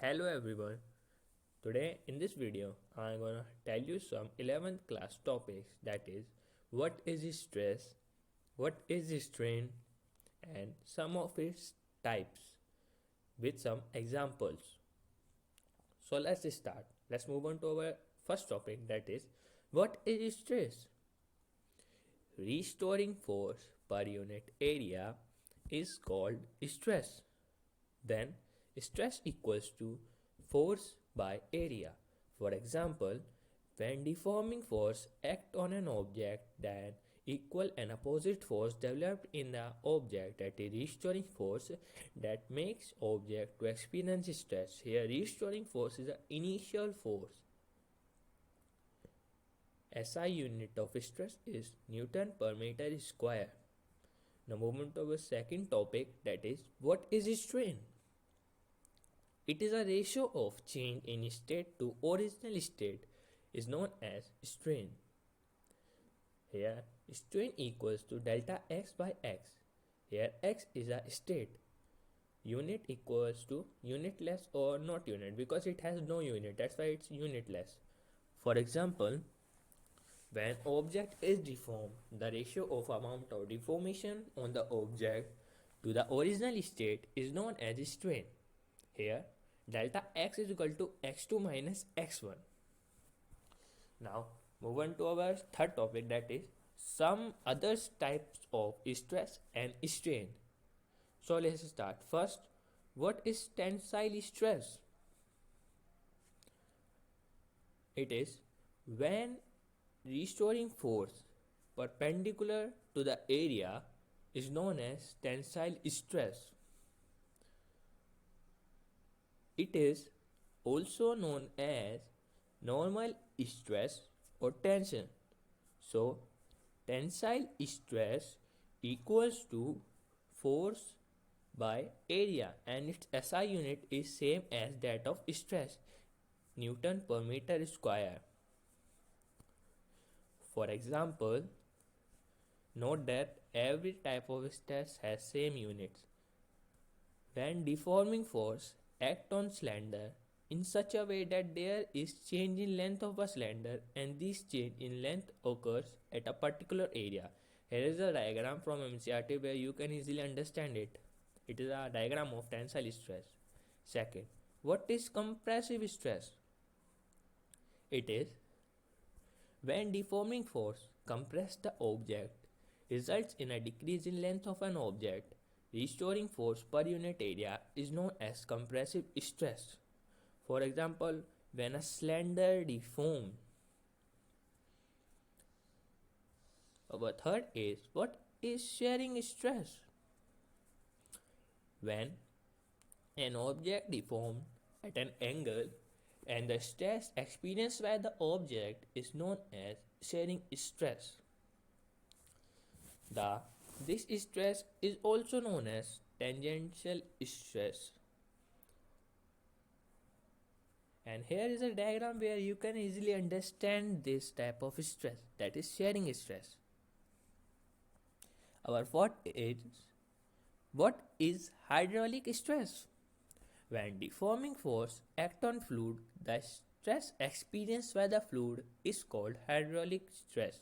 Hello everyone. Today in this video I'm gonna tell you some 11th class topics, that is what is stress, what is strain, and some of its types with some examples. So let's start. Let's move on to our first topic, that is what is stress. Restoring force per unit area is called stress. Then stress equals to force by area. For example, when deforming force act on an object, then equal and opposite force developed in the object, that is restoring force, that makes object to experience stress. Here restoring force is the initial force. SI unit of stress is Newton per meter square. Now moving to our second topic, that is what is strain. It is a ratio of change in state to original state is known as strain. Here strain equals to delta x by x. Here x is a state. Unit equals to unitless or not unit, because it has no unit, that's why it's unitless. For example, when object is deformed, the ratio of amount of deformation on the object to the original state is known as strain. Here delta x is equal to x2 minus x1. Now move on to our third topic, that is some other types of stress and strain. So let's start. First, what is tensile stress? It is when restoring force perpendicular to the area is known as tensile stress. It is also known as normal stress or tension. So, tensile stress equals to force by area, and its SI unit is same as that of stress, Newton per meter square. For example, note that every type of stress has same units. When deforming force act on cylinder in such a way that there is change in length of a cylinder, and this change in length occurs at a particular area. Here is a diagram from MCRT where you can easily understand it. It is a diagram of tensile stress. Second, what is compressive stress? It is when deforming force compress the object results in a decrease in length of an object. Restoring force per unit area is known as compressive stress. For example, when a cylinder deforms. Our third is what is shearing stress? When an object deformed at an angle and the stress experienced by the object is known as shearing stress. This stress is also known as tangential stress. And here is a diagram where you can easily understand this type of stress, that is shearing stress. Our fourth is what is hydraulic stress? When deforming force act on fluid, the stress experienced by the fluid is called hydraulic stress.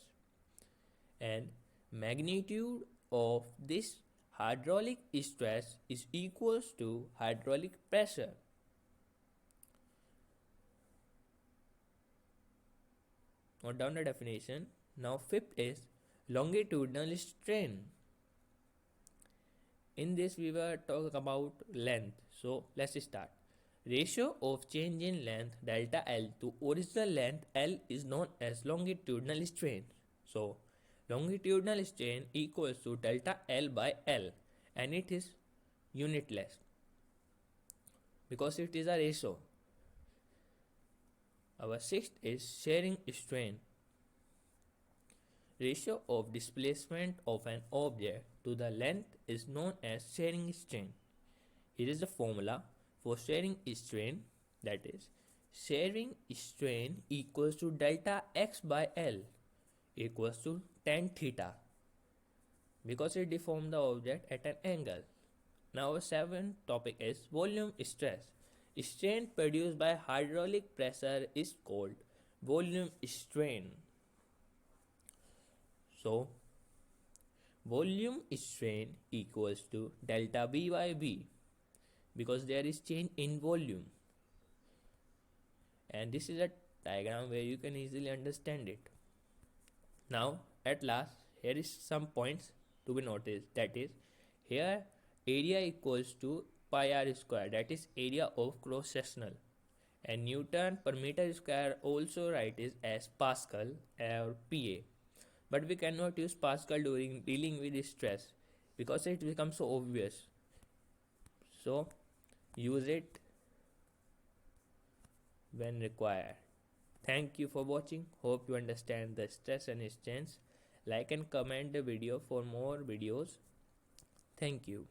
And magnitude of this hydraulic stress is equals to hydraulic pressure. Note down the definition. Now fifth is longitudinal strain. In this we were talking about length. So let's start. Ratio of change in length delta L to original length L is known as longitudinal strain. So longitudinal strain equals to delta L by L, and it is unitless because it is a ratio. Our sixth is shearing strain. Ratio of displacement of an object to the length is known as shearing strain. Here is the formula for shearing strain, that is shearing strain equals to delta x by L equals to tan theta, because it deformed the object at an angle. Now our seventh topic is volume stress. Strain produced by hydraulic pressure is called volume strain. So, volume strain equals to delta V by V because there is change in volume, and this is a diagram where you can easily understand it. Now, at last, here is some points to be noticed. That is, here area equals to pi r square, that is area of cross sectional, and Newton per meter square also write is as Pascal or PA. But we cannot use Pascal during dealing with stress because it becomes so obvious. So use it when required. Thank you for watching. Hope you understand the stress and strains. Like and comment the video for more videos. Thank you.